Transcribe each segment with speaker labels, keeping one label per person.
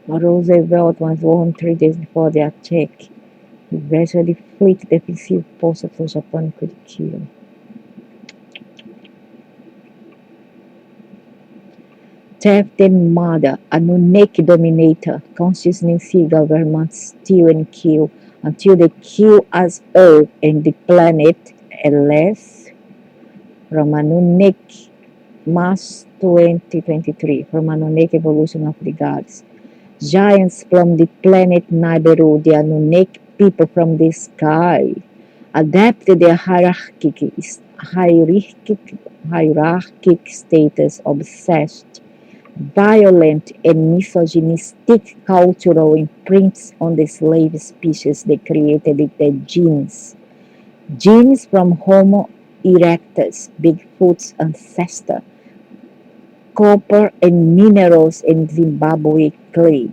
Speaker 1: Roosevelt was warned 3 days before the attack. Eventually, fleet defensive forces of Japan could kill. Theft and murder, Anunnaki dominator, consciousness governments steal and kill until they kill us all and the planet, unless from Anunnaki, March 2023, from Anunnaki evolution of the gods. Giants from the planet Nibiru, the Anunnaki people from the sky, adapted their hierarchic status, obsessed, violent, and misogynistic cultural imprints on the slave species they created with their genes. Genes from Homo erectus, Bigfoot's ancestor, copper and minerals in Zimbabwe clay.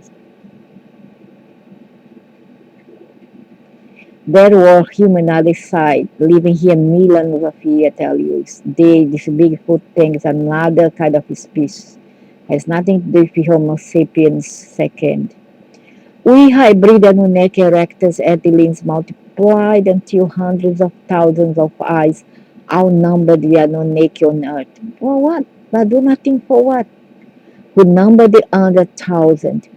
Speaker 1: There were human other side, living here millions of years, I tell you. This Bigfoot thing is another kind of species. Has nothing to do with Homo sapiens second. We hybrid Anunnaki-Erectus Earthlings multiplied until hundreds of thousands of eyes outnumbered the Anunnaki on Earth. For what? But do nothing for what? Who numbered the 100,000.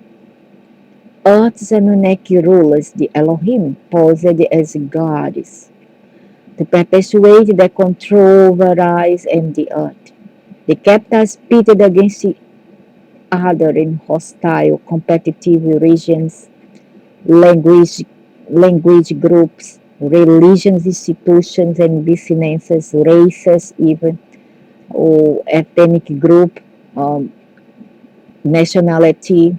Speaker 1: Earth's Anunnaki rulers, the Elohim, posed as gods to perpetuate their control over eyes and the earth. They kept us pitted against each other in hostile, competitive regions, language groups, religions, institutions, and businesses, races, even, or ethnic group, nationality.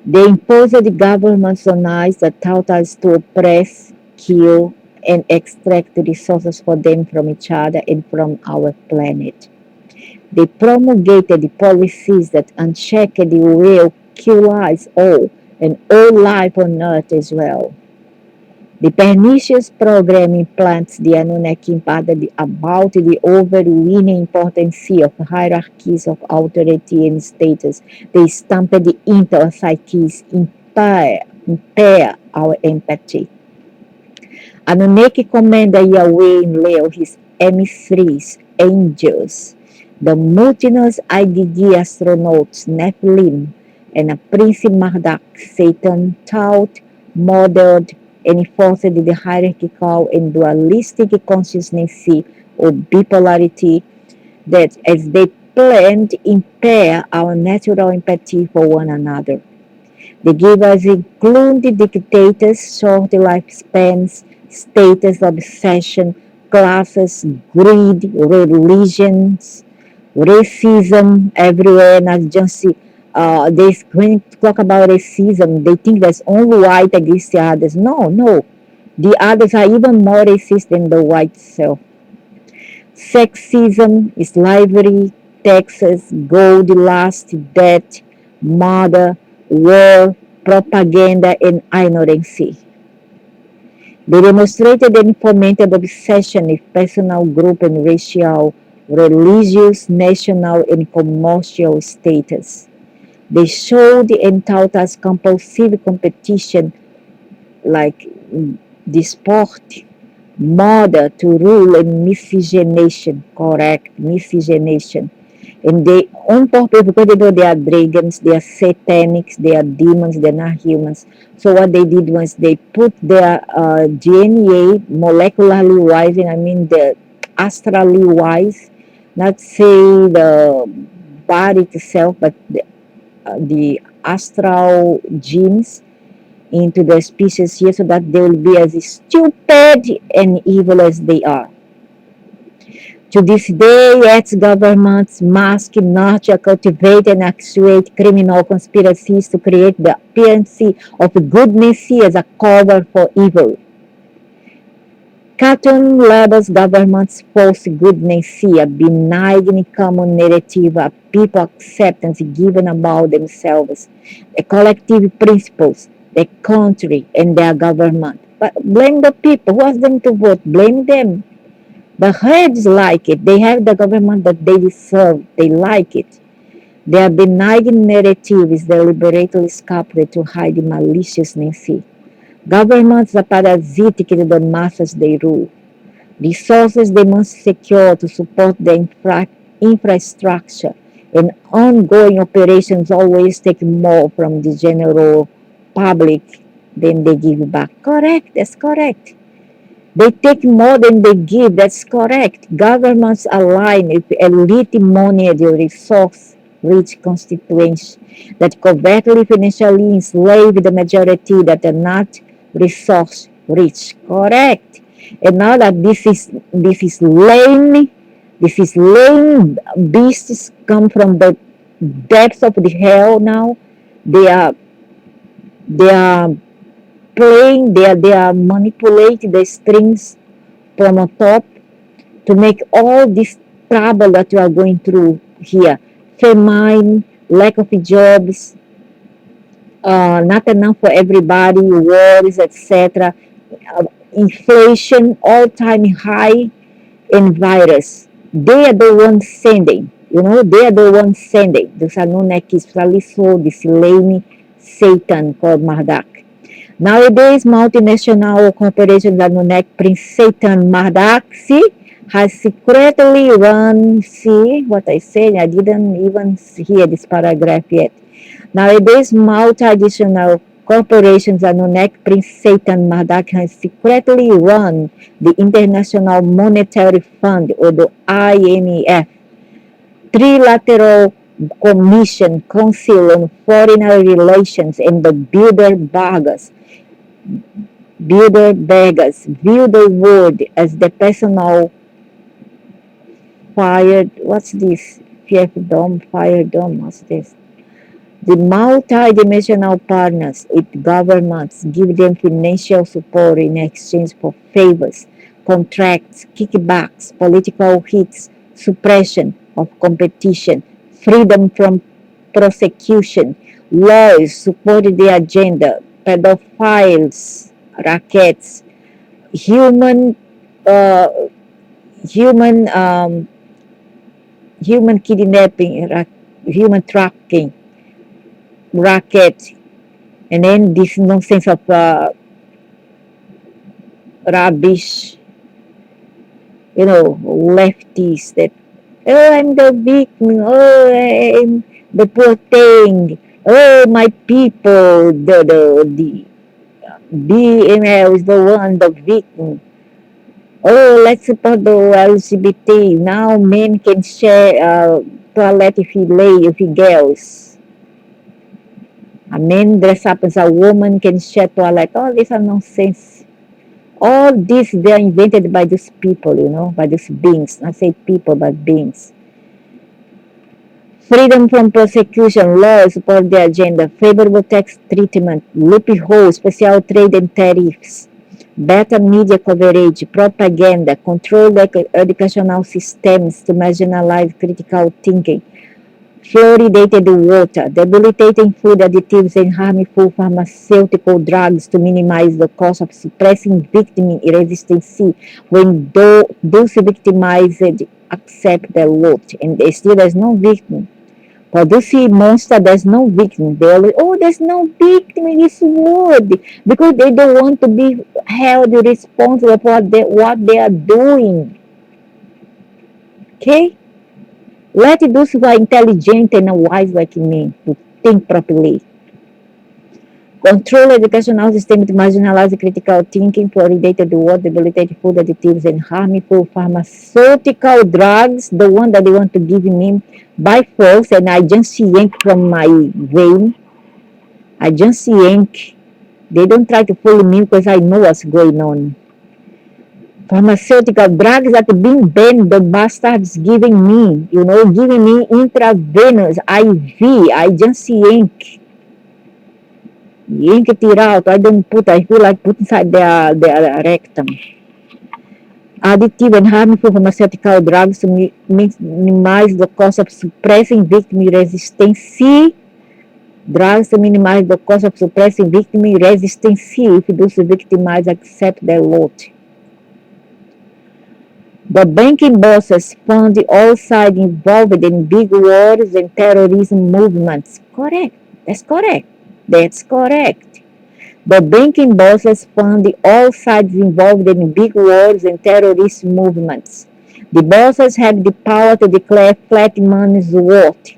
Speaker 1: They imposed the governments on us that taught us to oppress, kill, and extract resources for them from each other and from our planet. They promulgated the policies that unchecked will kill us all and all life on earth as well. The pernicious program implants the Anunnaki imparted about the overweening importance of hierarchies of authority and status. They stamped into our psyches, impair our empathy. Anunnaki commander Yahweh in Leo, his emissaries, angels, the mutinous IDG astronauts, Nephilim, and a Prince Marduk, Satan, taught, modeled, and enforced the hierarchical and dualistic consciousness or bipolarity that, as they planned, impair our natural empathy for one another. They give us including dictators, short lifespans, status obsession, classes, greed, religions, racism everywhere. Not just when they talk about racism, they think that's only white against the others. No, no. The others are even more racist than the white self. Sexism, slavery, taxes, gold, lust, debt, murder, war, propaganda, and ignorance. They demonstrated and fomented obsession with personal, group, and racial, religious, national, and commercial status. They showed and taught us compulsive competition like the sport, murder to rule, and miscegenation, correct, miscegenation. And they on purpose because they know they are dragons, they are satanics, they are demons, they're not humans. So what they did was they put their DNA molecularly wise, and I mean the astrally wise, not say the body itself, but the astral genes into the species here so that they will be as stupid and evil as they are. To this day, its governments mask, nurture, cultivate, and actuate criminal conspiracies to create the appearance of goodness as a cover for evil. Cartoon labels governments' false goodness, a benign common narrative, a people acceptance given about themselves, the collective principles, the country, and their government. But blame the people. Who asked them to vote? Blame them. The herds like it. They have the government that they deserve. They like it. Their benign narrative is deliberately sculpted to hide maliciousness. Governments are parasitic to the masses they rule. Resources they must secure to support the infrastructure and ongoing operations always take more from the general public than they give back. Correct, that's correct. They take more than they give, that's correct. Governments align with elite money and resource rich constituents that covertly financially enslave the majority that are not resource rich. Correct. And now that this is lame beasts come from the depths of the hell now. They are they are they are manipulating the strings from on top to make all this trouble that you are going through here. Famine, lack of jobs, not enough for everybody, wars, etc. Inflation, all-time high, and virus. They are the ones sending, they are the ones sending. Those Anunnaki, especially so this lame Satan called Marduk. Nowadays, multinational corporations Anunnaki Prince Satan Marduk, see, has secretly run, see what I said, I didn't even hear this paragraph yet. Nowadays, multinational corporations Anunnaki Prince Satan Marduk has secretly run the International Monetary Fund, or the IMF, Trilateral Commission, Council on Foreign Relations, and the Bilderbergers view the world as the personal what's this? Fire dome, what's this? The multi-dimensional partners with governments give them financial support in exchange for favors, contracts, kickbacks, political hits, suppression of competition, freedom from prosecution, laws support the agenda, pedophiles, rackets, human uh, human human kidnapping, human trafficking, racket, and then this nonsense of rubbish, lefties that, oh, I'm the victim, oh, I'm the poor thing, oh, my people, the BML is the one, the victim. Oh, let's support the LGBT. Now men can share toilet if he girls. A man dress up as a woman can share toilet. All these are nonsense. All this they are invented by these people, by these beings. I say people, but beings. Freedom from prosecution, law support the agenda, favorable tax treatment, loopholes, special trade and tariffs, better media coverage, propaganda, controlled educational systems to marginalize critical thinking, fluoridated water, debilitating food additives and harmful pharmaceutical drugs to minimize the cost of suppressing victim resistance when those victimized accept their lot and still there's no victim. For this monster, there's no victim. They always, oh, there's no victim in this world because they don't want to be held responsible for what they are doing. Okay? Let those who are intelligent and wise like me to think properly. Control educational system to marginalize critical thinking, fluoridated water, debilitated food additives, and harmful pharmaceutical drugs, the one that they want to give me by force, and I just yank from my vein. I just yank. They don't try to fool me because I know what's going on. Pharmaceutical drugs that are being banned, the bastards giving me, giving me intravenous IV. I just yank. Yank it out. I feel like put inside their rectum. Additive and harmful pharmaceutical drugs to minimize the cost of suppressing victim resistance. Drugs to minimize the cost of suppressing victim resistance if those victimized accept their lot. The banking bosses fund all sides involved in big wars and terrorism movements. Correct. That's correct. That's correct. The banking bosses fund all sides involved in big wars and terrorist movements. The bosses have the power to declare flat money's worth.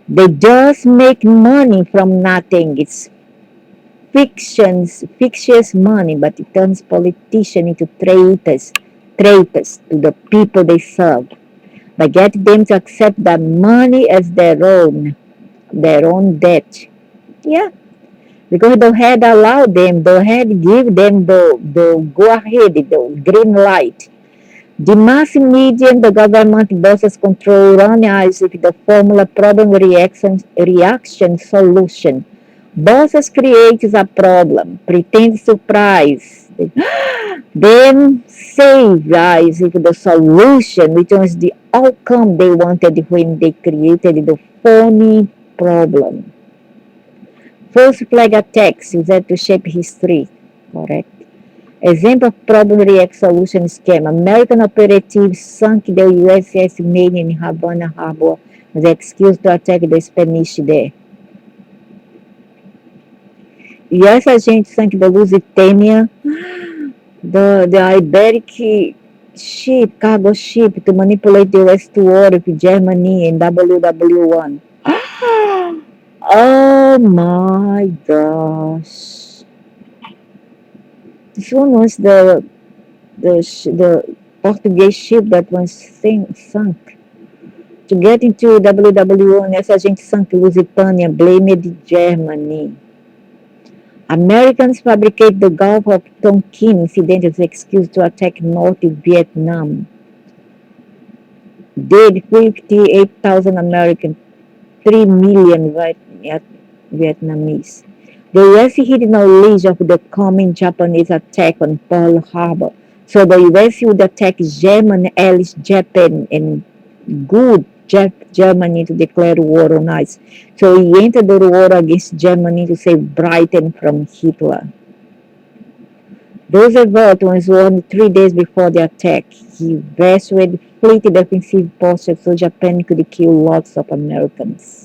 Speaker 1: They just make money from nothing. It's fictitious money, but it turns politicians into traitors to the people they serve by getting them to accept that money as their own debt. Yeah, because the head allow them, the head give them the go ahead, the green light. The mass media and the government bosses control run as if the formula problem reaction solution. Bosses creates a problem, pretend surprise, then save as if the solution returns the outcome they wanted when they created the phony problem. False flag attacks used to shape history. Correct. Example of problem react solution scam. American operatives sunk the USS Maine in Havana Harbor with the excuse to attack the Spanish there. US agents sank the Lusitania, the Iberic ship, cargo ship, to manipulate the US to war with Germany in WW1. Oh my gosh. This one was the Portuguese ship that was sunk. To get into WW1, essa gente sunk Lusitania, blamed Germany. Americans fabricate the Gulf of Tonkin incident as an excuse to attack North Vietnam. Dead 58,000 Americans, 3 million Vietnamese. The US hid knowledge of the coming Japanese attack on Pearl Harbor, so the US would attack Germany, allies Japan, and good Germany to declare war on us. So he entered the war against Germany to save Britain from Hitler. Roosevelt was warned 3 days before the attack. He evacuated fleet defensive postures so Japan could kill lots of Americans.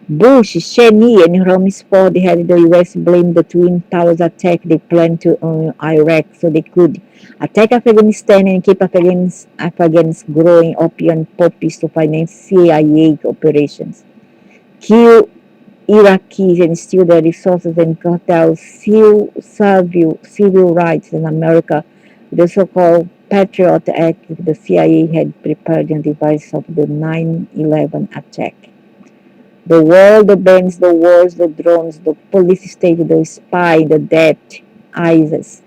Speaker 1: Bush, Cheney, and Rumsfeld had the US blame the Twin Towers attack they planned to Iraq so they could attack Afghanistan and keep Afghans growing opium poppies to finance CIA operations, kill Iraqis and steal their resources and curtail civil rights in America. The so-called Patriot Act the CIA had prepared in device of the 9/11 attack. The world, the bands, the wars, the drones, the police state, the spy, the debt, ISIS.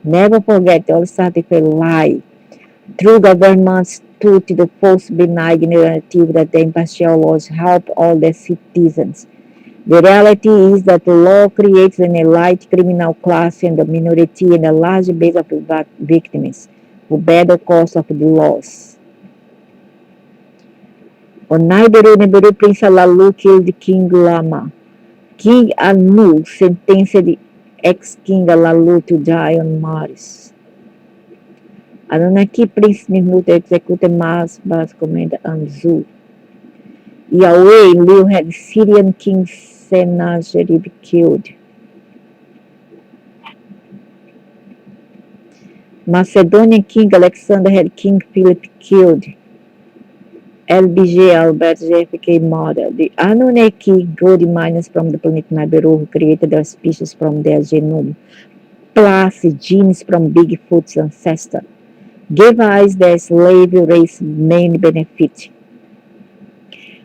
Speaker 1: Never forget, all started with a lie. True governments stood to the false benign narrative that the impartial laws help all their citizens. The reality is that the law creates an elite criminal class and a minority and a large base of victims who bear the cost of the laws. On Nibiru, Prince Alalu killed King Lama. King Anu sentenced ex-King Alalu to die on Mars. Anunnaki Prince Nimrut executed Mars Bas Commander Anzu. Yahweh Liu had Syrian King Sennacherib killed. Macedonian King Alexander had King Philip killed. LBJ Albert JFK model. The Anunnaki gold miners from the planet Nibiru who created their species from their genome, plus genes from Bigfoot's ancestor, gave us their slave race main benefit.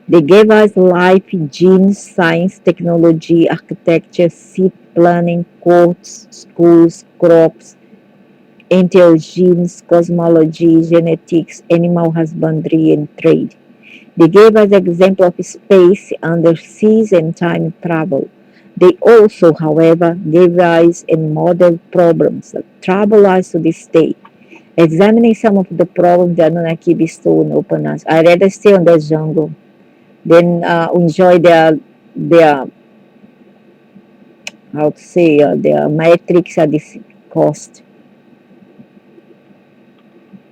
Speaker 1: They gave us life, genes, science, technology, architecture, seed planning, courts, schools, crops, entheogens, cosmology, genetics, animal husbandry, and trade. They gave us example of space, underseas, and time travel. They also, however, gave us and modeled problems that trouble us to this day. Examining some of the problems the Anunnaki bestow upon us. I rather stay on the jungle than enjoy their how to say their matrix at this cost.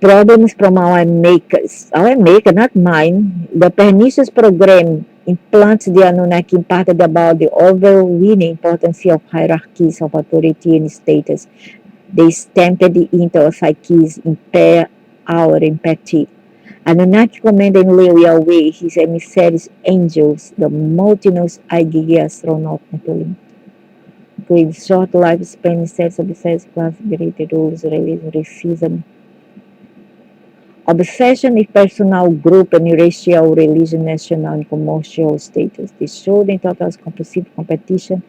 Speaker 1: Problems from our makers. Our maker, not mine. The pernicious program implants the Anunnaki imparted about the overweening importance of hierarchies of authority and status. They stamped it into our psyches, impair our empathy. Anunnaki commanded and lay away his emissaries, angels, the multinous IgG astronaut Nephilim. With short lifespan, sets of besides class greater rules, racism, obsession with personal, group, and racial, religion, national, and commercial status. They showed in total compulsive competition,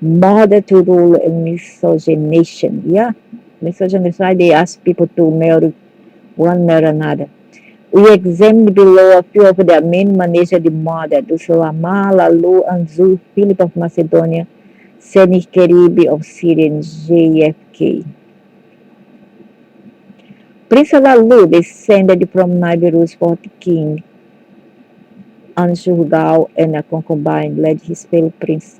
Speaker 1: murder to rule, and misogynation. Yeah, misogynist. They ask people to marry one marry another. We examined below a few of the main managers of the murder: Dusulama, Lalu, Anzu, Philip of Macedonia, Sennacherib of Syria, and JFK. Prince Lalu descended from Nibiru's fourth king, Anshurgal, and a concubine led his fellow prince.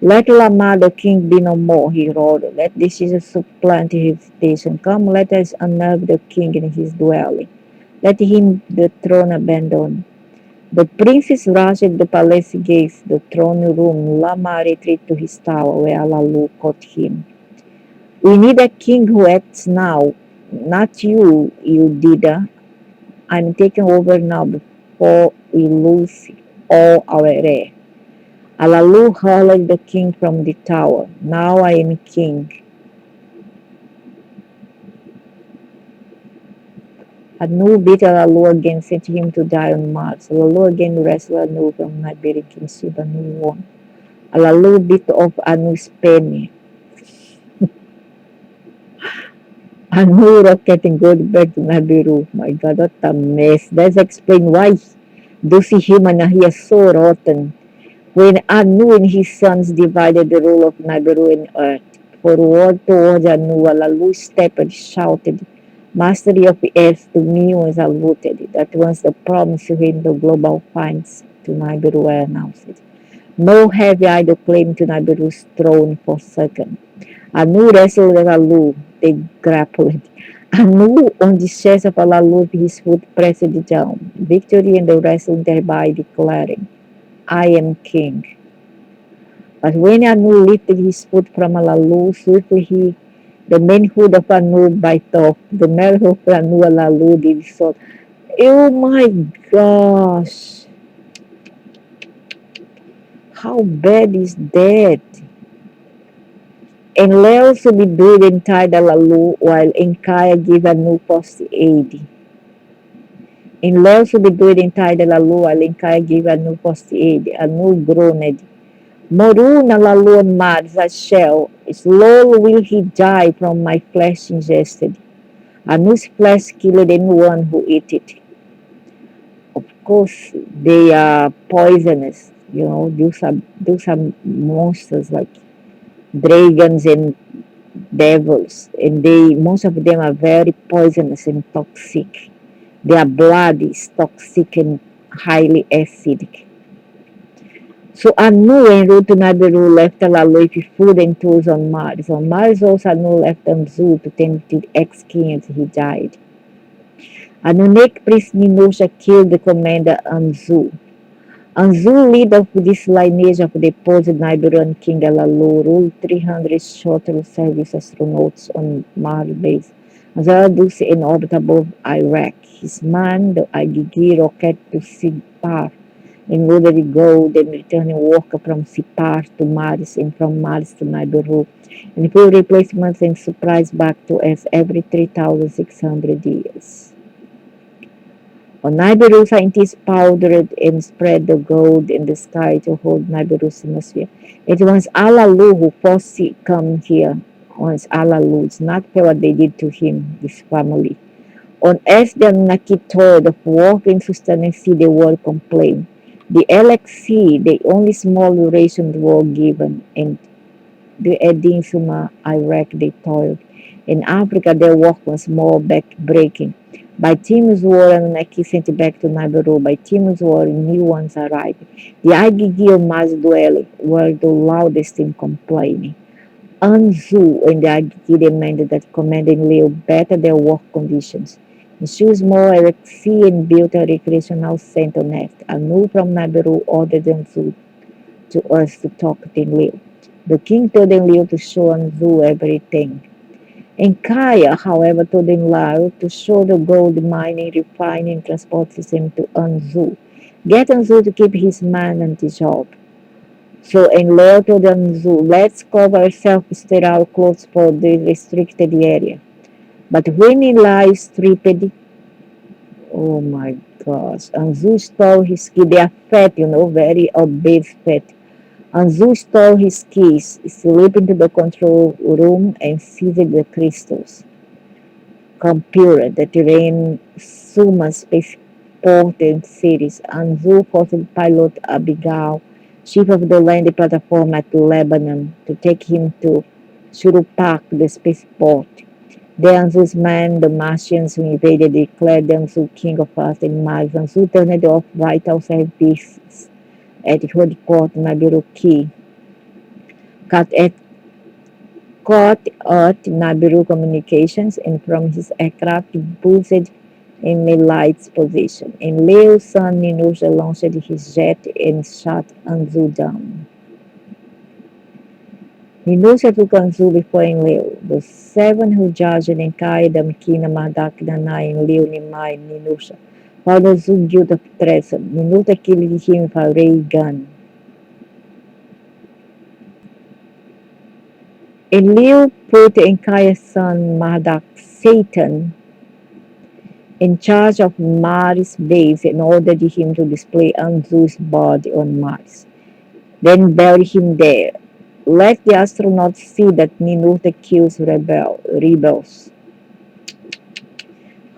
Speaker 1: Let Lama the king be no more, he roared. Let decision supplant his station. Come, let us unnerve the king in his dwelling. Let him the throne abandon. The princes rushed the palace gates, the throne room. Lama retreated to his tower, where Lalu caught him. We need a king who acts now, not you, you dida. I'm taking over now before we lose all our heir. Alalu hurled the king from the tower. Now I am king. Anu beat Alalu again, sent him to die on Mars. Alalu again wrestled Anu from Nibiru kingship. Anu won. Alalu beat off Anu's penny. Anu rocketing good back to Nibiru. My God, what a mess. Let's explain why those human are here so rotten. When Anu and his sons divided the rule of Nibiru and earth, forward towards Anu, Alalu stepped and shouted, Mastery of the earth to me was saluted. That once the promise to him the global finds to Nibiru were announced. No heavy idol claim to Nibiru's throne for second. Anu wrestled with Alalu. They grappled. Anu on the chest of Alalu, his foot pressed down. Victory and the wrestling thereby declaring, I am king. But when Anu lifted his foot from Alalu, swiftly the manhood of Anu bite off. The manhood of Anu Alalu did so. Oh my gosh. How bad is that? And Leo subdued and tied Alalu while Enkaya gave Anu post aid. And Leo subdued and tied Alalu while Enkaya gave Anu post aid. Anu groaned. Moru na Lalu on Mars a shell. Slowly will he die from my flesh ingested. Anu's flesh killed anyone who eat it. Of course, they are poisonous. You know, those are monsters like dragons and devils, and most of them are very poisonous and toxic. Their blood is toxic and highly acidic. So Anu en route to Nibiru left Alalu with food and tools on Mars. On Mars also Anu left Anzu to tend to the ex-king as he died. Anunnaki priest Ninusha killed the commander Anzu. Anzu, leader of this lineage of the deposed Nibiruan king Alalu, ruled 300 shuttle service astronauts on Mars base. Zaradus in orbit above Iraq. His man, the IgG rocket to Sipar, in order go, then returning work from Sipar to Mars and from Mars to Nibiru, and full replacements and supplies back to Earth every 3,600 years. On Nibiru, scientists powdered and spread the gold in the sky to hold Nibiru's atmosphere. It was Alalu who forced it come here. Once Alalu, it's not what they did to him, his family. On Earth, the Anunnaki told of work and sustenance, the world complained. The LXC, the only small rations were given, and the Edin Suma, Iraq, they toiled. In Africa, their work was more back-breaking. By Timu's war, Anunnaki sent back to Nibiru. By Timu's war, new ones arrived. The IgG of Mars dwelling were the loudest in complaining. Anzu and the Agiki demanded that commanding Leo better their work conditions. In Shusmo, Alexei and built a recreational center next. Anu from Nibiru ordered Anzu to us to talk to Leo. The king told Leo to show Anzu everything. And Kaya, however, told Leo to show the gold mining, refining, transport system to Anzu. Get Anzu to keep his man and his job. So, and Leo told Anzu, let's cover self-sterile clothes for the restricted area. But when Eli stripped, oh my gosh, Anzu stole his key. They are fat, very obese fat. Anzu stole his keys, slipped into the control room and seized the crystals. Computer that ran Suma spaceport and cities. Anzu forced pilot Abigail, chief of the landing platform at Lebanon, to take him to Shurupak, the spaceport. The Anzu's men, the Martians who invaded, declared Anzu king of Earth and Mars. Anzu turned off vital services at headquarters Nibiru Key. Cut at Nibiru communications and from his aircraft boosted in Melight's position. And Leo's son Ninusha launched his jet and shot Anzu down. Ninusha took Anzu before Leo. The seven who judged and carried them Kina Madak Nanai and Leo Nimai Ninusha. While Anzu guilty of treason, Ninusha killed him with a ray gun. And Leo put Enkia's son Marduk Satan in charge of Mars' base and ordered him to display Anzu's body on Mars, then bury him there. Let the astronauts see that Ninurta kills rebels.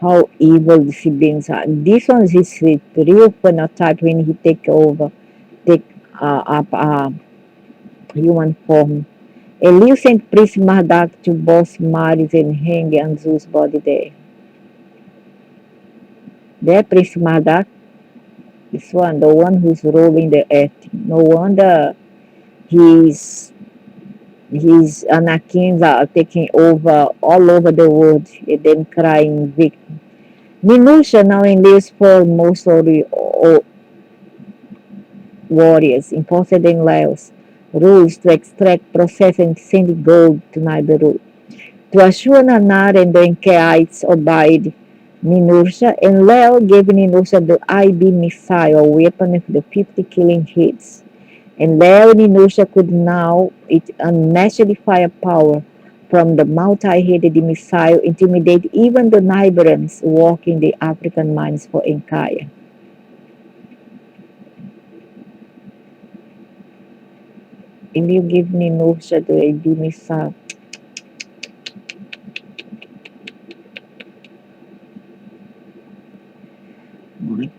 Speaker 1: How evil the Siblings are. This one is his real phenotype when he take up human form. Eliu sent Priest Marduk to boss Mars and hang Anzu's body there. There, Priest Marduk, this one, the one who's ruling the earth. No wonder his Anakins are taking over all over the world and then crying victim. Minusha now enlists for most warriors, imported in Laos, rules to extract, process, and send gold to Nibiru. To assure Nanar and the Enkeites obeyed Ninursa, and Leo gave Ninursa the IB missile, a weapon with the 50 killing hits. And Leo and Ninursa could now, with unmatched firepower from the multi-headed missile, intimidate even the Niberans working the African mines for Enkaya. And you give Ninursa the IB missile. My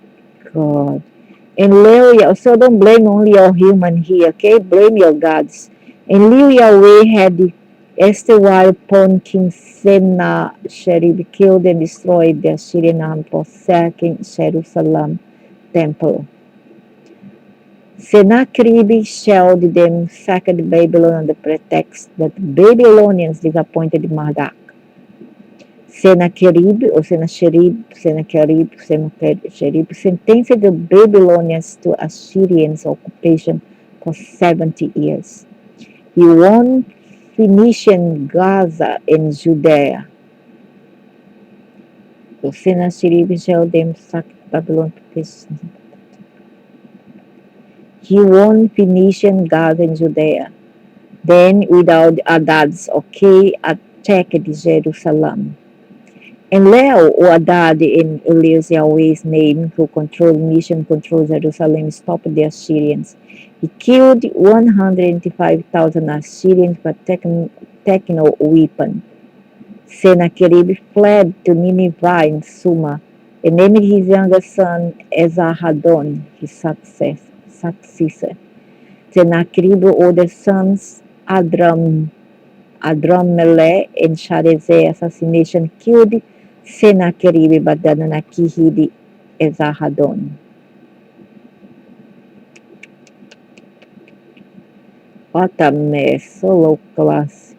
Speaker 1: God. And Leo, so don't blame only your human here, okay? Blame your gods. And Liu Yahweh had the erstwhile pawn king Sennacherib killed and destroyed the Assyrian army for sacking Jerusalem temple. Sennacherib shelled them, sacked Babylon on the pretext that Babylonians disappointed Marduk. Sennacherib sentenced the Babylonians to Assyrians occupation for 70 years. He won Phoenician Gaza and Judea. So Sennacherib shelled them, sacked Babylon. He won Phoenician Gaza and Judea. Then, without Adad's okay, attacked Jerusalem. And Leo, or Adad in Elias Yahweh's name, who controlled Jerusalem, stopped the Assyrians. He killed 185,000 Assyrians with techno weapon. Sennacherib fled to Nineveh in Sumer and named his younger son Esarhaddon, his successor. Sennacherib ordered sons Adrammelech and Sharezer assassination killed Sennacherib, but the Anunnaki hid Esarhaddon. What a mess, so low class.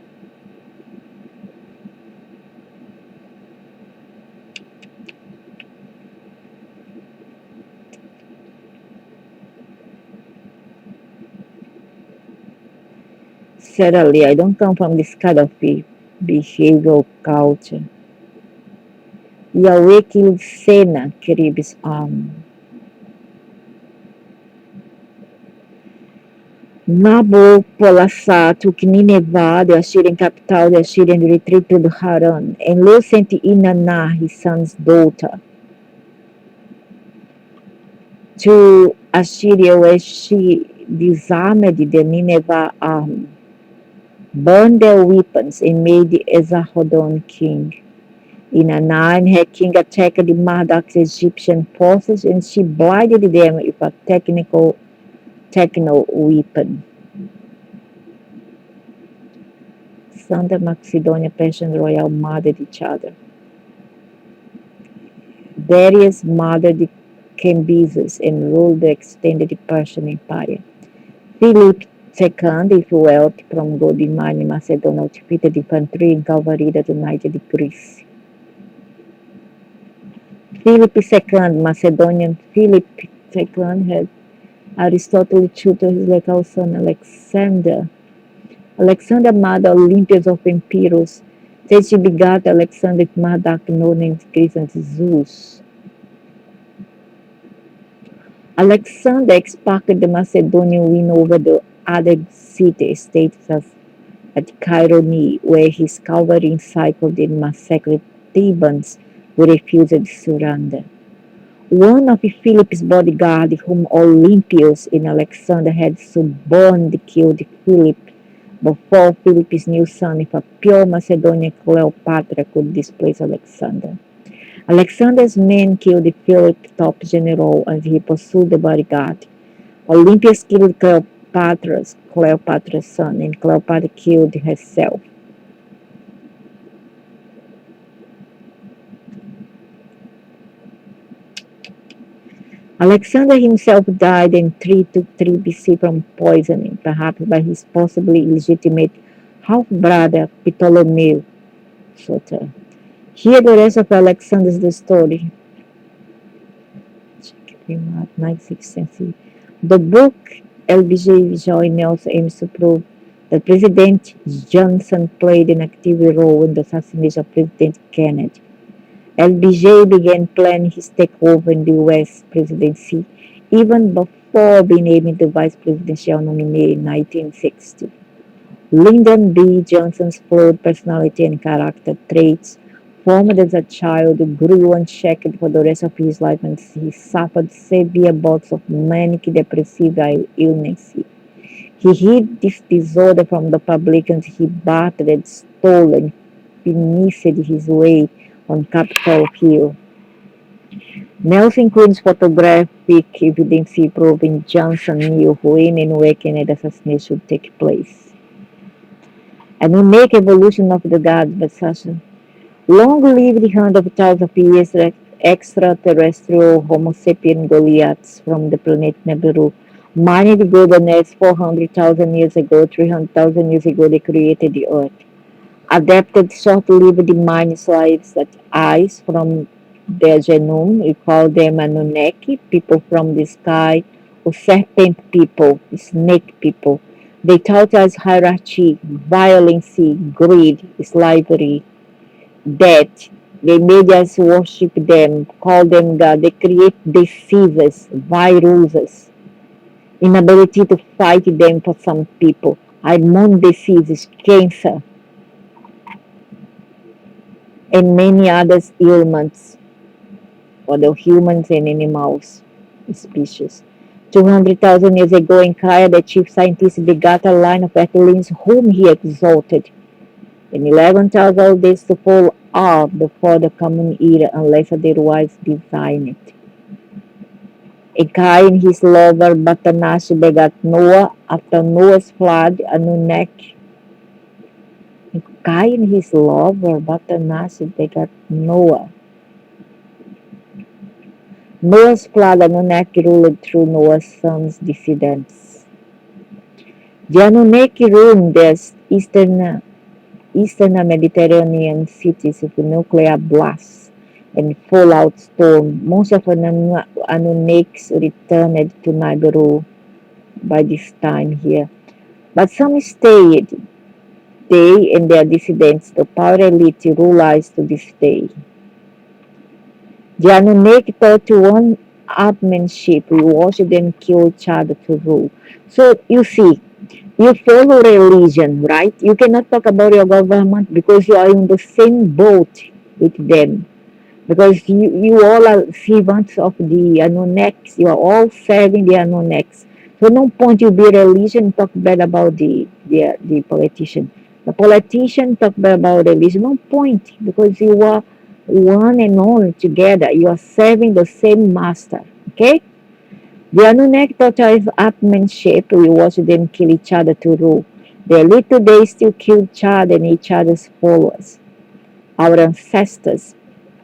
Speaker 1: Certainly, I don't come from this kind of behavioral culture. Yahweh killed Sennacherib's arm. Nabopolassar took Nineveh, the Assyrian capital, the Assyrian retreat to the Haran, and Lo sent Inanna, his son's daughter, to Assyria, where she disarmed the Nineveh army, burned their weapons, and made Esarhaddon king. Inanna and her king attacked the Marduk's Egyptian forces, and she blinded them with a techno weapon. Santa Macedonia, Persian royal murdered each other. Darius murdered the Cambyses and ruled the extended Persian Empire. Philip II, if wealth from God in Minor Macedonia, defeated infantry and cavalry that united Greece. Philip II, Macedonian Philip II, had Aristotle tutor his legal son Alexander. Alexander murdered Olympias of Epirus. Then she begat Alexander with Marduk, known in Greece as Zeus. Alexander sparked the Macedonian win over the other city-states at Chaeronea, where his cavalry encircled and massacred Thebans who refused to surrender. One of Philip's bodyguards, whom Olympius and Alexander had suborned, killed Philip before Philip's new son, if a pure Macedonian Cleopatra could displace Alexander. Alexander's men killed Philip's top general as he pursued the bodyguard. Olympius killed Cleopatra's son, and Cleopatra killed herself. Alexander himself died in 323 BC from poisoning, perhaps by his possibly illegitimate half-brother Ptolemy Soter. Here the rest of Alexander's story. The book LBJ Joyner also aims to prove that President Johnson played an active role in the assassination of President Kennedy. LBJ began planning his takeover in the U.S. presidency even before being named the vice presidential nominee in 1960. Lyndon B. Johnson's flawed personality and character traits, formed as a child, grew unchecked for the rest of his life and he suffered severe bouts of manic depressive illness. He hid this disorder from the public and he bartered, stole, and finessed his way on Capitol Hill. Nelson includes photographic evidence proving Johnson knew when and where Kennedy's assassination should take place. An unique evolution of the god assassin. Long lived hundreds of thousands of years extraterrestrial Homo sapien Goliaths from the planet Nibiru mined gold on Earth 400,000 years ago, 300,000 years ago they created the Earth. Adapted short-lived mind slaves that eyes from their genome, we call them Anunnaki, people from the sky, or serpent people, snake people. They taught us hierarchy, violence, greed, slavery, death. They made us worship them, call them God. They create diseases, viruses, inability to fight them for some people, hormone diseases, cancer, and many other ailments for the humans and animals species. 200,000 years ago in Kaya, the chief scientist begat a line of Earthlings whom he exalted. In 11,000 old days to fall off before the common era unless otherwise designed. Ekai and his lover Batanash begat Noah after Noah's flood, Anunnaki. Ekai and his lover Batanash begat Noah. Noah's flood, Anunnaki ruled through Noah's sons' descendants. The Anunnaki ruled the eastern Mediterranean cities with nuclear blasts and fallout storm. Most of Anunnakis returned to Nibiru by this time here. But some stayed. They and their descendants, the power elite, rule us to this day. The Anunnaki taught to one upmanship. We worship and kill each other to rule. So you see, you follow religion, right? You cannot talk about your government because you are in the same boat with them. Because you all are servants of the Anunnaki. You are all serving the Anunnaki. So no point you be religion talk bad about the politician. The politician talk bad about religion. No point because you are one and all together. You are serving the same master. Okay? The Anunnaki taught us upmanship. We watch them kill each other to rule. The elite today still kill each other and each other's followers. Our ancestors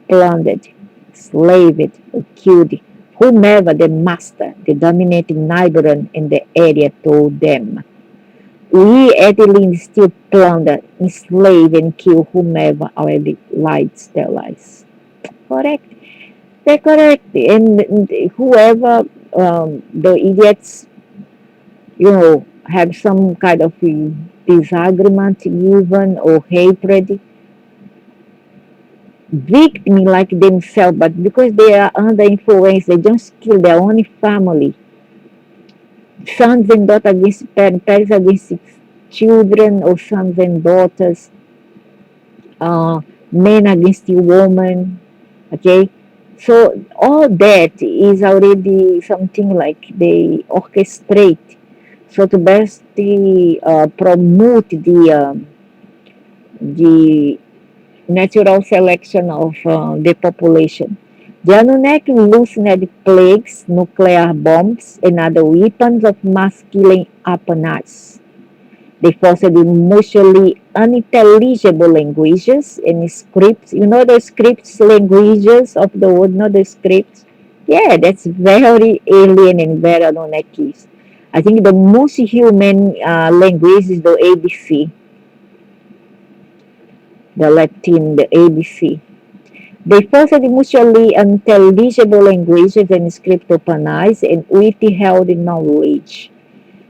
Speaker 1: plundered, slaved, or killed whomever the master, the dominating Nibiru in the area told them. We Earthlings still plunder, enslave, and kill whomever our elites tell us. Correct? They're correct. And whoever the idiots, have some kind of disagreement even or hatred, victim like themselves, but because they are under influence, they just kill their own family. Sons and daughters against parents, parents against children or sons and daughters, men against the woman. Okay, so all that is already something like they orchestrate. So to best promote the natural selection of the population. The Anunnaki loosened plagues, nuclear bombs, and other weapons of mass killing upon us. They fostered mutually unintelligible languages and scripts. You know the scripts, languages of the world, know the scripts? Yeah, that's very alien and very Anunnaki. I think the most human language is the ABC, the Latin, the ABC. They fostered mutually intelligible languages and scriptopanized and witty held knowledge.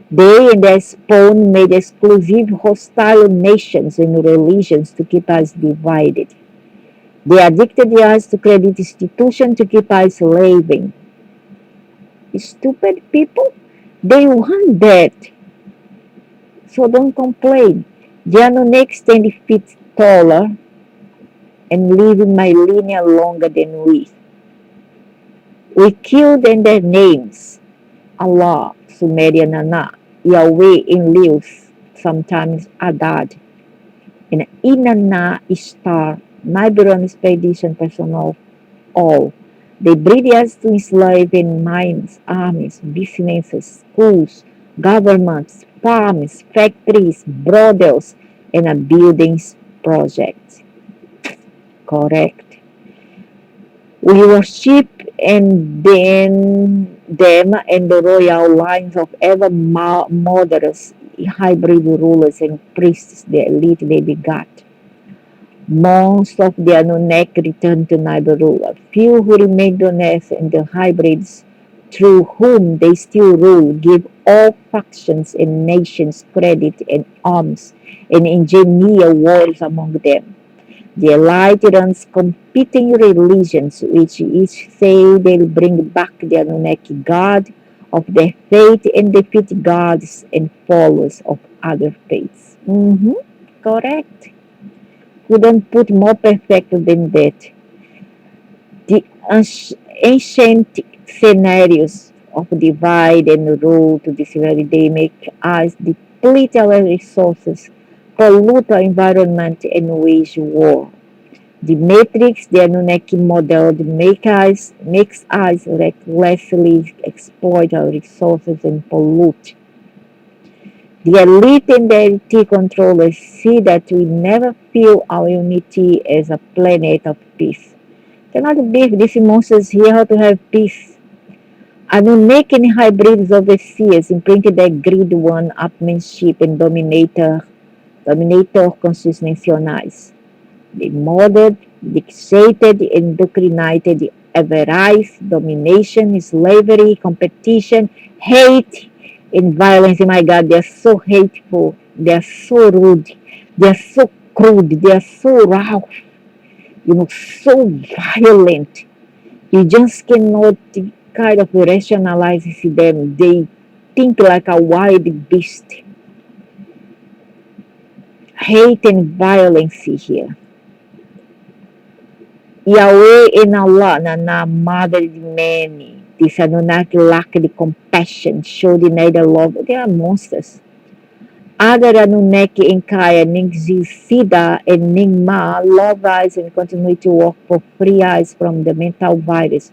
Speaker 1: They and their spawn made exclusive hostile nations and religions to keep us divided. They addicted us to credit institutions to keep us slaving. Stupid people, they want that. So don't complain. The Anunnaki stand feet taller and live in my lineage longer than we. We killed in their names. Allah, Sumerian Nana, Yahweh in Lius, sometimes Adad, and Inanna Ishtar, Nibiru expedition personnel, all. They breed us to enslave in mines, armies, businesses, schools, governments, farms, factories, brothels, and a buildings project. Correct. We worship and then them and the royal lines of ever murderous hybrid rulers and priests, the elite they begot. Most of the Anunnaki returned to Nibiru. A few who remained on Earth and the hybrids through whom they still rule give all factions and nations credit and arms and engineer wars among them. The elite runs competing religions, which each say they'll bring back the Anunnaki God of their faith and defeat gods and followers of other faiths. Correct. Couldn't put more perfect than that. The ancient scenarios of divide and rule to this very day make us deplete our resources, pollute our environment, and wage war. The matrix the Anunnaki modeled makes us recklessly exploit our resources and pollute. The elite and the LT controllers see that we never feel our unity as a planet of peace. Cannot be these monsters here to have peace. Anunnaki hybrids of the seers imprinted their greed one upmanship and dominator consciousness on us. They molded, dictated, indoctrinated avarice, domination, slavery, competition, hate, in violence. My God, they're so hateful. They're so rude. They're so crude. They're so raw. So violent. You just cannot kind of rationalize them. They think like a wild beast. Hate and violence here. Yahweh and Allah na mothered many. These Anunnaki lack the compassion, show the neither love. They are monsters. Other Anunnaki in Kaya, Sida and Ningma, love eyes and continue to work for free eyes from the mental virus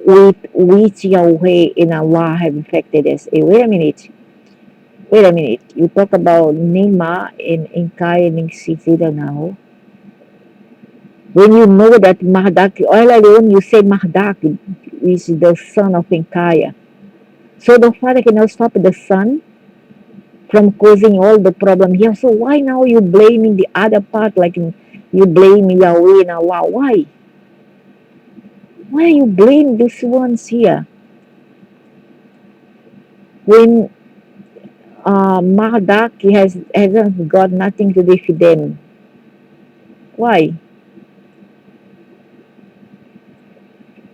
Speaker 1: with which Yahweh and Allah have infected us. Hey, wait a minute. Wait a minute. You talk about Ningma in Kaya and Sida now. When you know that Mahdak, earlier on you say Mahdak is the son of Inkaya. So the father cannot stop the son from causing all the problem here. So why now you blaming the other part like you blame Yahweh and Allah? Why? Why you blame these ones here? When Mahdak hasn't got nothing to do with them. Why?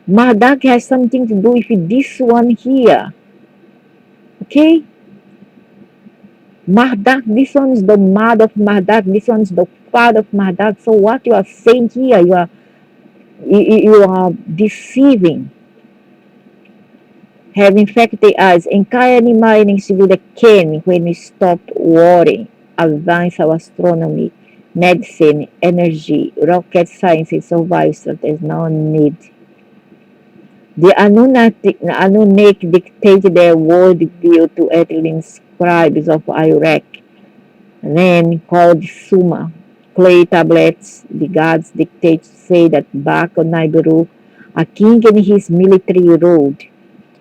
Speaker 1: Mahdak has something to do with this one here. Okay? Mahdak, this one is the mother of Mahdak, this one is the father of Mahdak. So what you are saying here, you are deceiving. Have infected the eyes. Kaya ni mining the ken when we stop worrying, advance our astronomy, medicine, energy, rocket sciences, survive, so there's no need. The Anunnaki dictated their worldview to Earthlings scribes of Iraq, then called Suma. Clay tablets, the gods dictate say that back on Nibiru, a king and his military ruled.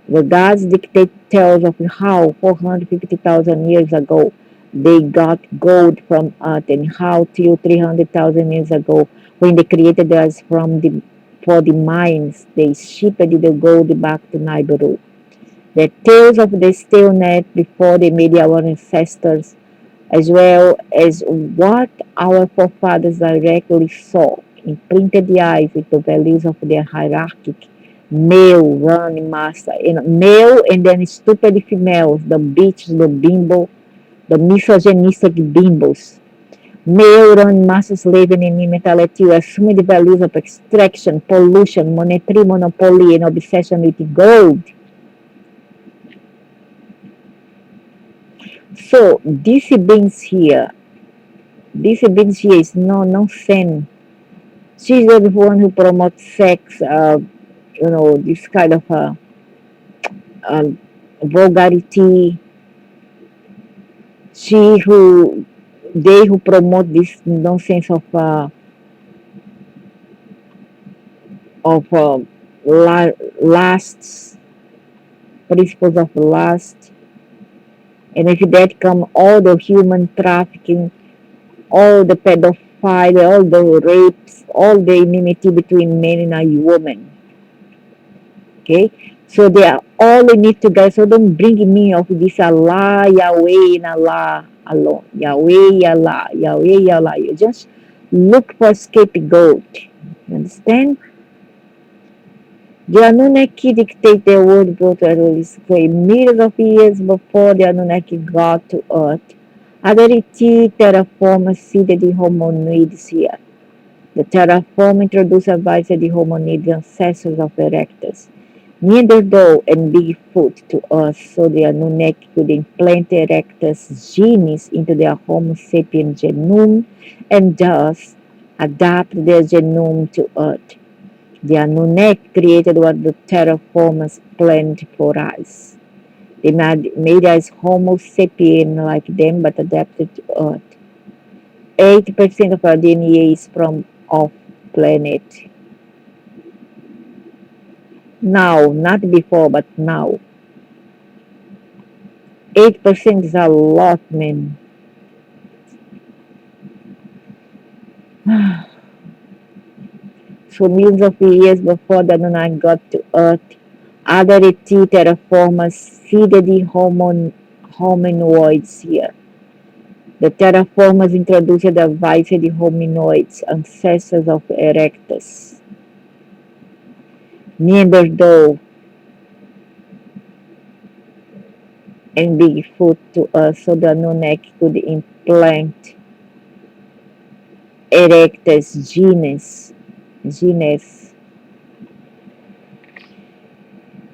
Speaker 1: The gods dictate tells of how 450,000 years ago they got gold from earth and how till 300,000 years ago when they created us for the mines, they shipped the gold back to Nibiru. The tales of the steel net before they made our ancestors as well as what our forefathers directly saw, imprinted the eyes with the values of their hierarchic male run master, male and then stupid females, the bitch, the bimbo, the misogynistic bimbos. Male run masters living in mentality, assuming the values of extraction, pollution, monetary monopoly, and obsession with gold. So this beings here is no sin. She's the one who promotes sex, this kind of uh, vulgarity. She who they who promote this nonsense of lusts, principles of lust, and if that come all the human trafficking, all the pedophile, all the rapes, all the enmity between men and a woman. Okay, so they are all in it together. So don't bring me of this Allah, Yahweh, and Allah alone. Yahweh, Allah, Yahweh, Allah. You just look for scapegoat. You understand? The Anunnaki dictate their world growth release for millions of years before the Anunnaki got to Earth. Adariti terraformers seeded the hominids here. The terraform introduced advice the hominid ancestors of Erectus, Neanderthal and Bigfoot to us so the Anunnaki could implant Erectus genes into their Homo sapien genome and thus adapt their genome to Earth. The Anunnaki created what the terraformers planned for us. They made us Homo sapien like them but adapted to Earth. 80% of our DNA is from off planet. Now, not before, but now. 8% is a lot, man. So millions of years before the Anunnaki got to Earth, Other ET terraformers seeded the hominoids here. The terraformers introduced the advanced hominoids, ancestors of Erectus, Neanderthal, and Bigfoot to us so the Anunnaki could implant Erectus genes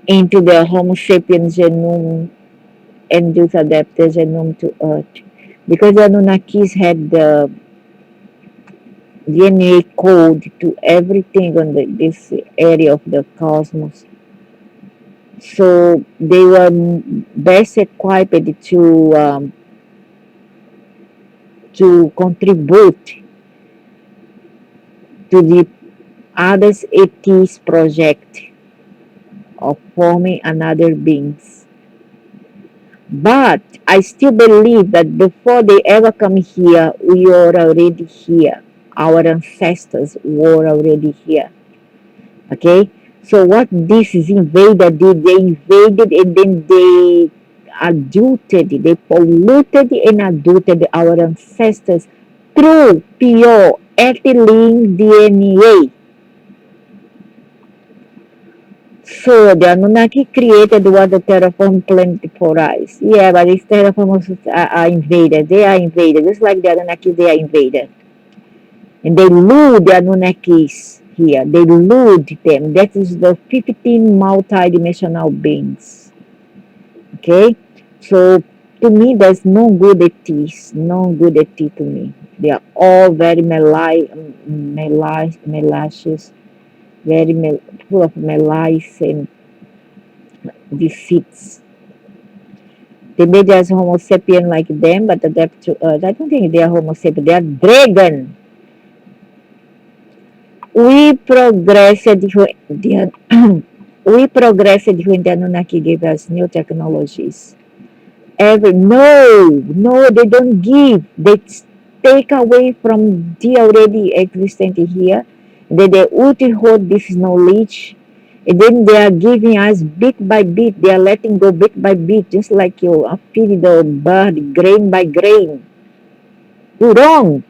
Speaker 1: into the Homo sapiens genome and thus adapt the genome to Earth. Because the Anunnakis had the DNA code to everything on this area of the cosmos. So they were best equipped to contribute to the others ET's project of forming another beings. But I still believe that before they ever come here, we are already here. Our ancestors were already here. Okay? So what this invader did, they invaded and then they adulterated, they polluted and adulterated our ancestors through pure ethylene DNA. So the Anunnaki created what the terraform planned for us. Yeah, but these terraformers are invaded. They are invaded. Just like the Anunnaki, they are invaded. And they lured the Anunnakis here. They lured them. That is the 15 multi-dimensional beings. Okay? So to me, there's no good ETs. No good ET to me. They are all very malicious, very full of malice and deceits. They may just Homo sapien like them, but adapt to Earth. I don't think they are Homo sapien. They are dragon. We progressed when we progressed when the Anunnaki gave us new technologies. No, they don't give. They take away from the already existent here. Then they withhold this knowledge. And then they are giving us bit by bit. They are letting go bit by bit, just like you feed the bird grain by grain. Wrong.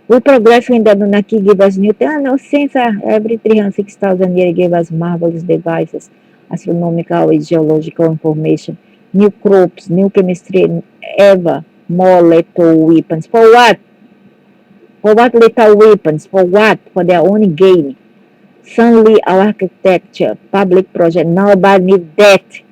Speaker 1: We progress when the Anunnaki give us new no since every 306,000 years gave us marvelous devices, astronomical and geological information, new crops, new chemistry, and ever more lethal weapons. For what? For what lethal weapons? For what? For their own gain. Suddenly our architecture, public project, nobody need that.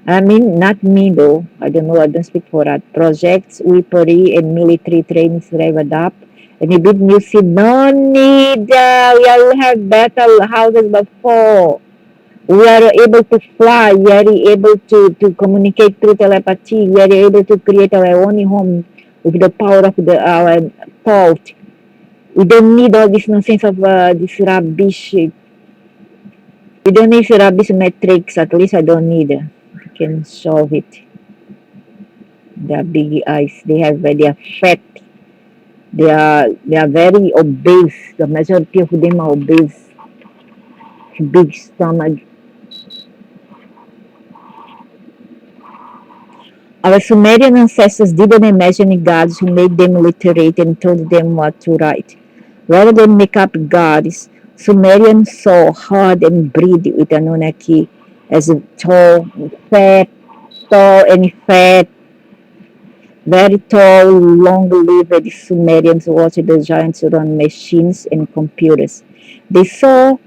Speaker 1: I mean, not me though. I don't know. I don't speak for that. Projects, weaponry, and military training revved up. And even you see, no need. We all have battle houses before. We are able to fly. We are able to communicate through telepathy. We are able to create our own home with the power of our thought. We don't need all this nonsense of this rubbish. We don't need rubbish metrics. At least I don't need. I can solve it. They are big eyes. They are fat. They are very obese. The majority of them are obese. Big stomach. Our Sumerian ancestors didn't imagine gods who made them literate and told them what to write. Rather than make up gods, Sumerians saw, heard, and breathed with Anunnaki as a tall, and fat, very tall, long-lived Sumerians watched the giants run machines and computers. They saw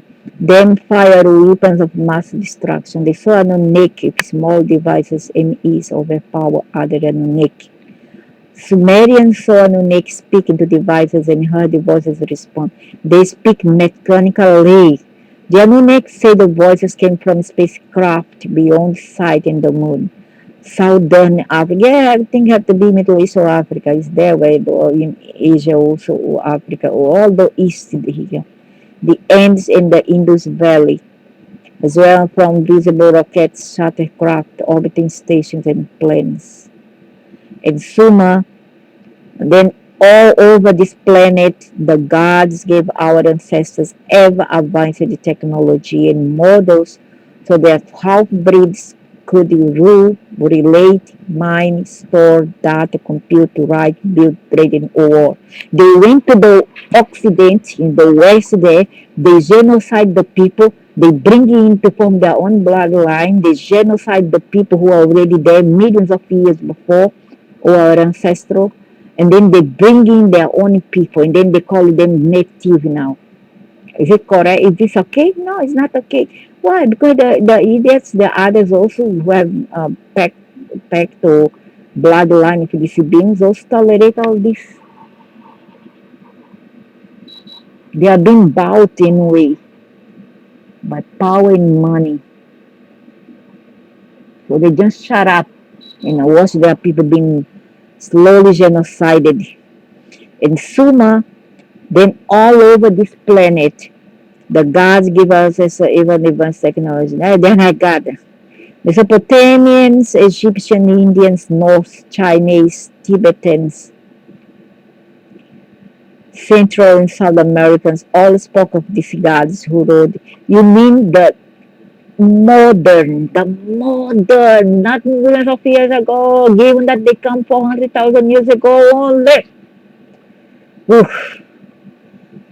Speaker 1: them fire weapons of mass destruction. They saw Anunnaki with small devices and ease overpower other Anunnaki. Sumerians saw Anunnaki speak into devices and heard the voices respond. They speak mechanically. The Anunnaki say the voices came from spacecraft beyond sight in the moon. Southern Africa. Yeah, I think have to be Middle East or Africa. Is there where in Asia also or Africa or all the east here. The Andes in the Indus Valley, as well from visible rockets, shuttlecraft, orbiting stations and planes. In Suma, then all over this planet, the gods gave our ancestors ever advanced technology and models So that half-breeds could rule, relate, mine, store, data, compute, write, build, trade, and war. They went to the Occident, in the West there, they genocide the people, they bring in to form their own bloodline, they genocide the people who are already there millions of years before, or are ancestral, and then they bring in their own people, and then they call them native now. Is it correct? Is this okay? No, it's not okay. Why? Because the idiots, the others also who have packed to bloodline of these beings also tolerate all this. They are being bought in a way by power and money. So they just shut up and watch their people being slowly genocided. In Suma, then all over this planet, the gods give us this, even advanced technology. Then I got Mesopotamians, Egyptian Indians, North Chinese, Tibetans, Central and South Americans all spoke of these gods who ruled. You mean the modern, not millions of years ago, given that they come 400,000 years ago only. Oof.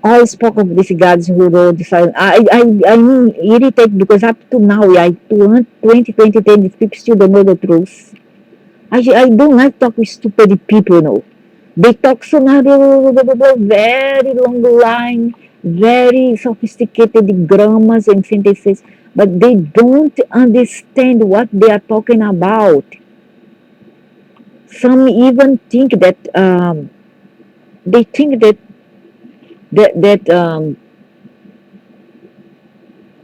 Speaker 1: All spoke of these gods who ruled the silent. I'm irritated because up to now, 2020, people still don't know the truth. I don't like talk with stupid people, no. They talk so very long line, very sophisticated grammars and sentences, but they don't understand what they are talking about. Some even think that they think that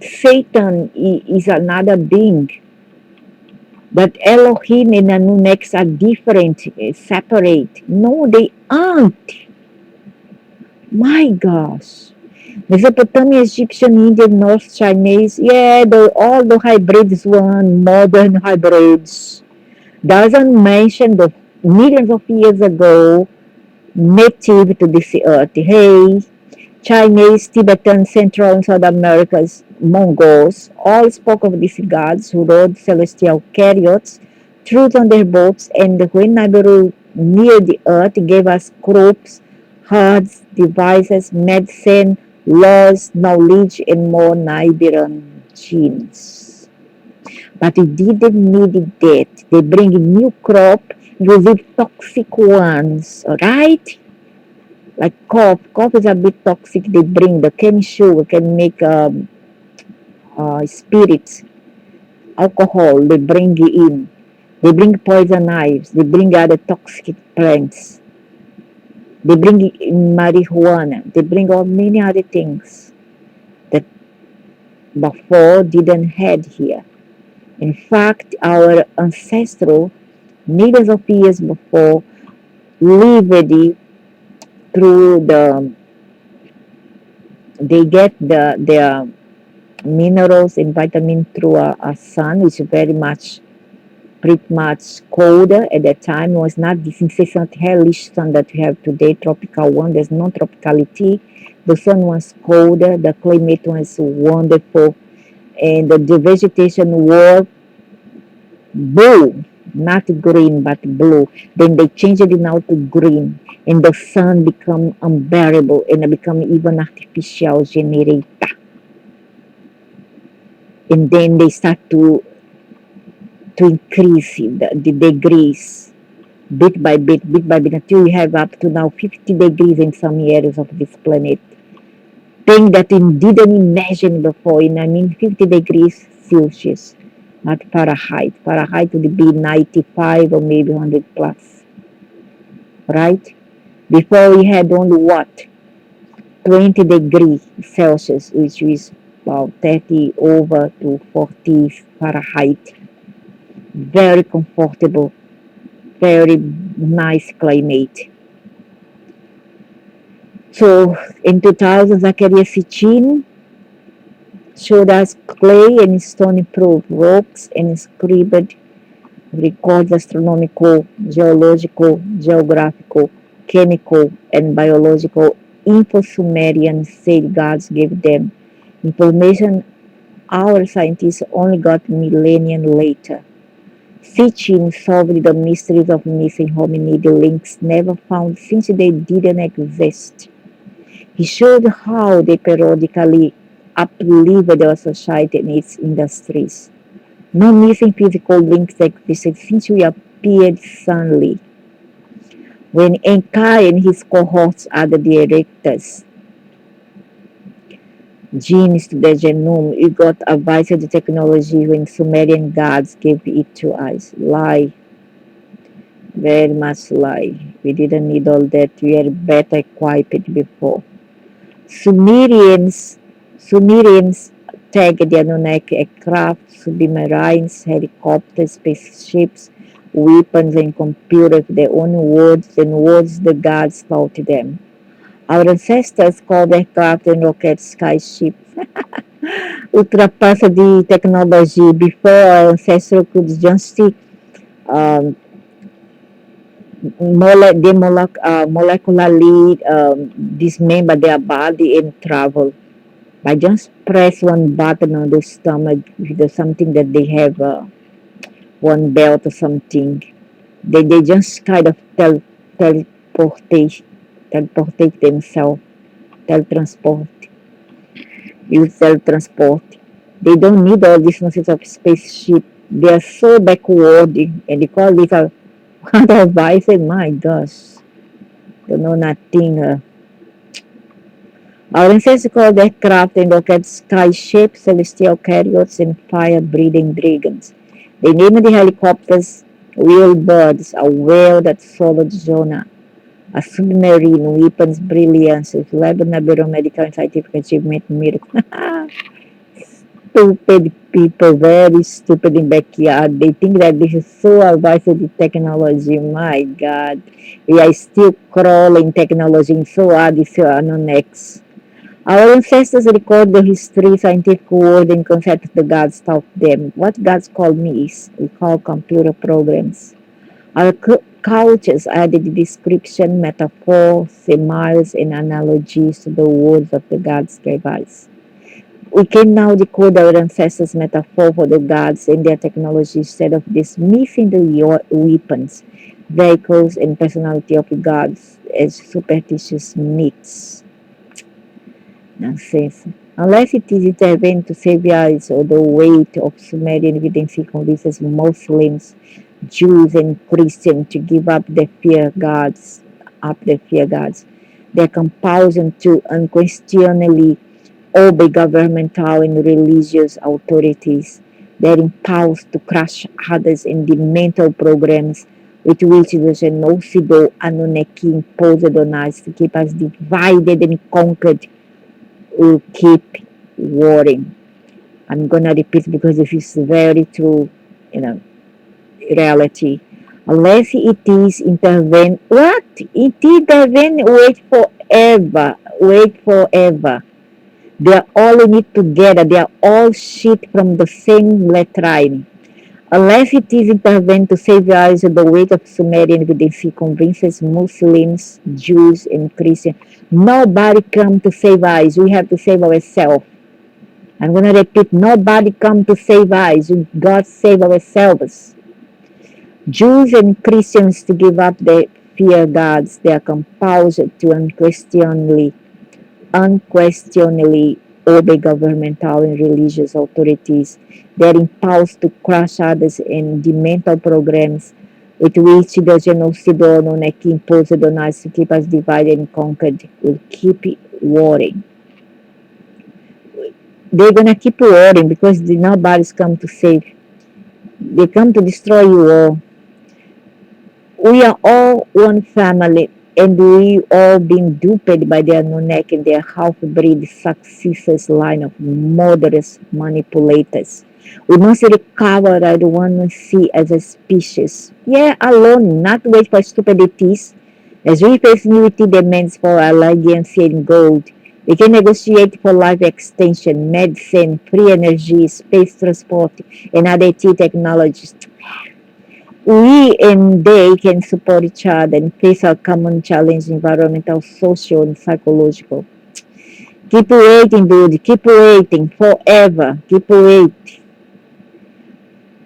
Speaker 1: Satan is another being. That Elohim and Anunnaki are different, separate. No, they aren't. My gosh. Mesopotamia, Egyptian, Indian, North Chinese, yeah, all the hybrids one, modern hybrids. Doesn't mention the millions of years ago native to this earth. Hey, Chinese, Tibetan, Central and South America's Mongols all spoke of these gods who rode celestial chariots, truth on their boats, and when Nibiru near the earth gave us crops, herds, devices, medicine, laws, knowledge, and more Nibiran genes. But it didn't need that. They bring a new crop using toxic ones, alright? Like cough. Cough is a bit toxic. They bring the cane sugar, can make spirits, alcohol. They bring it in. They bring poison knives. They bring other toxic plants. They bring marijuana. They bring all many other things that before didn't had here. In fact, our ancestral millions of years before lived through they get their minerals and vitamin through a sun, which is pretty much colder at that time. It was not this incessant hellish sun that we have today, tropical one. There's no tropicality. The sun was colder, the climate was wonderful, and the vegetation was blue, not green but blue. Then they changed it now to green, and the sun become unbearable and it become even artificial generator. And then they start to increase the degrees bit by bit until you have up to now 50 degrees in some areas of this planet. Thing that you didn't imagine before, and I mean 50 degrees Celsius, not Fahrenheit. Fahrenheit would be 95 or maybe 100 plus, right? Before we had only what? 20 degrees Celsius, which is about 30 over to 40 Fahrenheit. Very comfortable, very nice climate. So in 2000, Zachariah Sitchin showed us clay and stone proof rocks and inscribed records astronomical, geological, geographical, chemical, and biological info Sumerian said gods gave them information our scientists only got millennia later. Sitchin solved the mysteries of missing hominid links never found since they didn't exist. He showed how they periodically uplived our society and its industries. No missing physical links existed since we appeared suddenly. When Enkai and his cohorts added the Erectus genes to the genome, we got advanced technology when Sumerian gods gave it to us. Lie, very much lie. We didn't need all that. We are better equipped before. Sumerians tagged the Anunnaki aircraft, submarines, helicopters, spaceships, weapons, and computers with their own words and words the gods taught them. Our ancestors called aircraft and rocket skyships. Ultrapassed the technology before our ancestors could just see um, molecularly dismember their body and travel. I just press one button on the stomach with something that they have one belt or something. They just kind of teleportate teleportate themselves, teletransport, use teletransport. They don't need all these nonsense of spaceship. They are so backward and they call it a what advice and my gosh, don't know nothing. Our ancestors called aircraft and rockets sky ships, celestial chariots, and fire-breathing dragons. They named the helicopters wheel birds, a whale that swallowed Jonah, a submarine, weapons brilliance, led Nibiru medical and scientific achievement miracle. Stupid people, very stupid in backyard. They think that this is so advanced with technology. My God, we are still crawling technology so hard. This is next. Our ancestors record the history, scientific word, and concept the gods taught them. What gods call me is we call computer programs. Our cultures added description, metaphor, similes, and analogies to the words of the gods gave us. We can now decode our ancestors' metaphor for the gods and their technology instead of dismissing the weapons, vehicles, and personality of the gods as superstitious myths. Nonsense. Unless it is intervened to save lives or the weight of Sumerian evidence convinces Muslims, Jews, and Christians to give up their fear gods. Their compulsion to unquestionably obey governmental and religious authorities, their impulse to crush others in the mental programs with which the genocidal Anunnaki imposed on us to keep us divided and conquered will keep warring. I'm gonna repeat because this is very true, you know, reality. Unless it is intervene, what? It intervene, wait forever. They are all in it together. They are all shit from the same latrine. Unless it is intervened to save lives, the weight of Sumerian evidence convinces Muslims, Jews, and Christians. Nobody come to save us. We have to save ourselves. I'm going to repeat, nobody come to save us. God save ourselves. Jews and Christians to give up their fear gods. They are compelled to unquestionably obey governmental and religious authorities. They are impulsed to crush others in the mental programs with which the genocidal Anunnaki imposed on us to keep us divided and conquered will keep warring. They're gonna keep warring because nobody's come to save. They come to destroy you all. We are all one family, and we all been duped by the Anunnaki and their half-breed successors line of murderous manipulators. We must recover our one see as a species. Yeah, alone, not wait for stupidities. As we face newity demands for allegiance and gold, we can negotiate for life extension, medicine, free energy, space transport, and other technologies. We and they can support each other and face our common challenge, environmental, social, and psychological. Keep waiting, dude. Keep waiting forever. Keep waiting.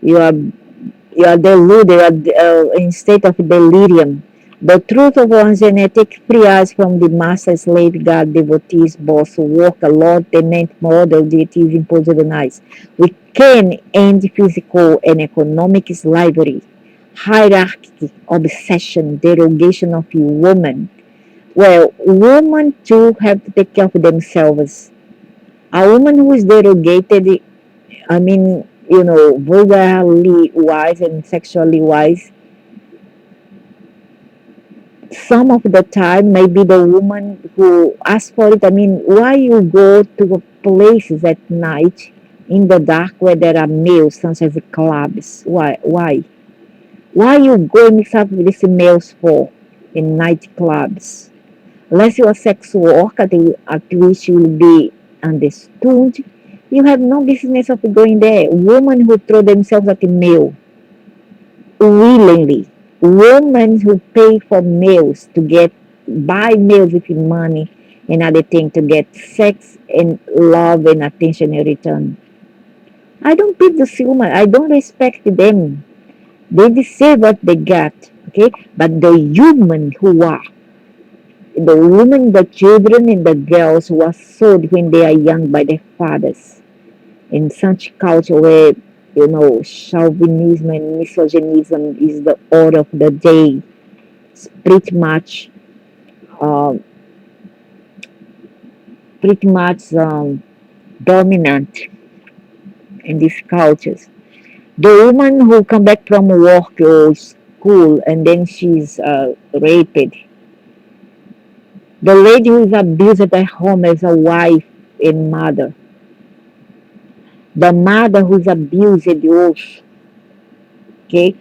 Speaker 1: You are you are deluded. You are in state of delirium. The truth of one's genetic free us from the master slave god devotees, boss, walk, lord, tenant, model, deities imposed on us. We can end physical and economic slavery, hierarchy, obsession, derogation of women. Well, women too have to take care of themselves. A woman who is derogated, I mean, vulgarly wise and sexually wise, some of the time maybe the woman who asks for it. I mean, why you go to places at night in the dark where there are males, such as clubs? Why you go and mix up with these males for in nightclubs? Unless you are sex worker at which you will be understood, you have no business of going there. Women who throw themselves at a male willingly, women who pay for meals to get buy meals with money and other thing to get sex and love and attention in return. I don't pity those women. I don't respect them. They deserve what they got. Okay, but the human who are the women, the children, and the girls who are sold when they are young by their fathers in such culture where chauvinism and misogynism is the order of the day. It's uh, pretty much dominant in these cultures. The woman who come back from work or school and then she's raped. The lady who is abused at home as a wife and mother. The mother who is abused also. Okay,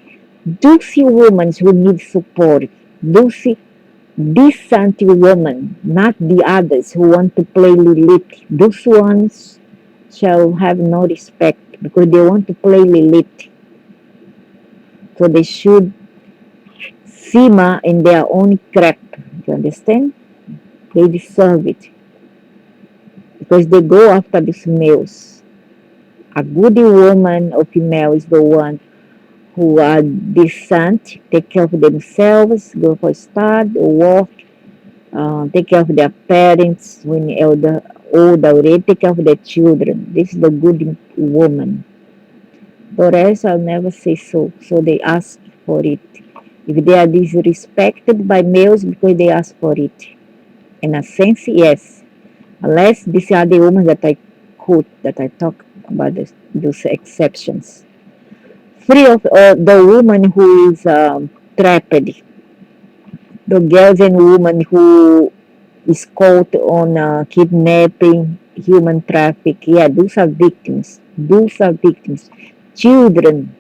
Speaker 1: those women who need support. Those decent women, not the others who want to play Lilith. Those ones shall have no respect because they want to play Lilith. So they should simmer in their own crap. You understand? They deserve it because they go after these males. A good woman or female is the one who are decent, take care of themselves, go for a start, work, take care of their parents when old already, take care of their children. This is the good woman. For else, I'll never say so. So they ask for it. If they are disrespected by males because they ask for it. In a sense, yes. Unless these are the women that I quote, that I talk about those exceptions. Free of the woman who is trapped, the girls and women who is caught on kidnapping, human traffic. Yeah, those are victims. Those are victims. Children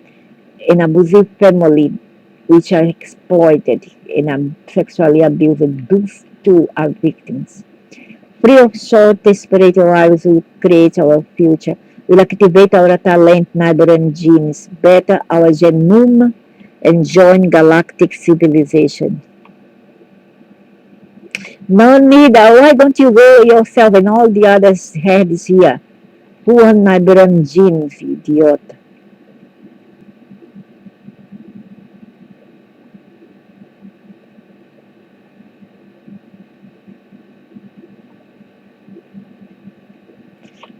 Speaker 1: in abusive family which are exploited and sexually abused. Those two are victims. Free of short spiritual lives will create our future, will activate our talent, Nibiru genes, better our genome, and join galactic civilization. No need. Why don't you go yourself and all the others heads here? Who are Nibiru genes, idiot?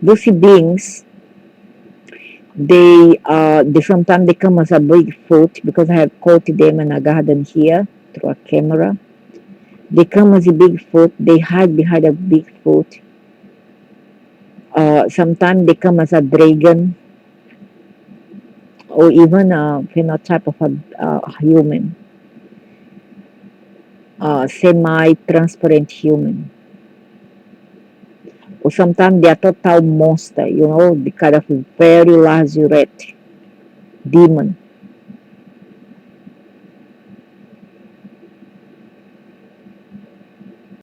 Speaker 1: Those beings, they sometimes they come as a Bigfoot because I have caught them in a garden here through a camera. They come as a Bigfoot. They hide behind a Bigfoot. Sometimes they come as a dragon or even a phenotype of a human, semi-transparent human. Or sometimes they are total monster, the kind of very large rat, demon.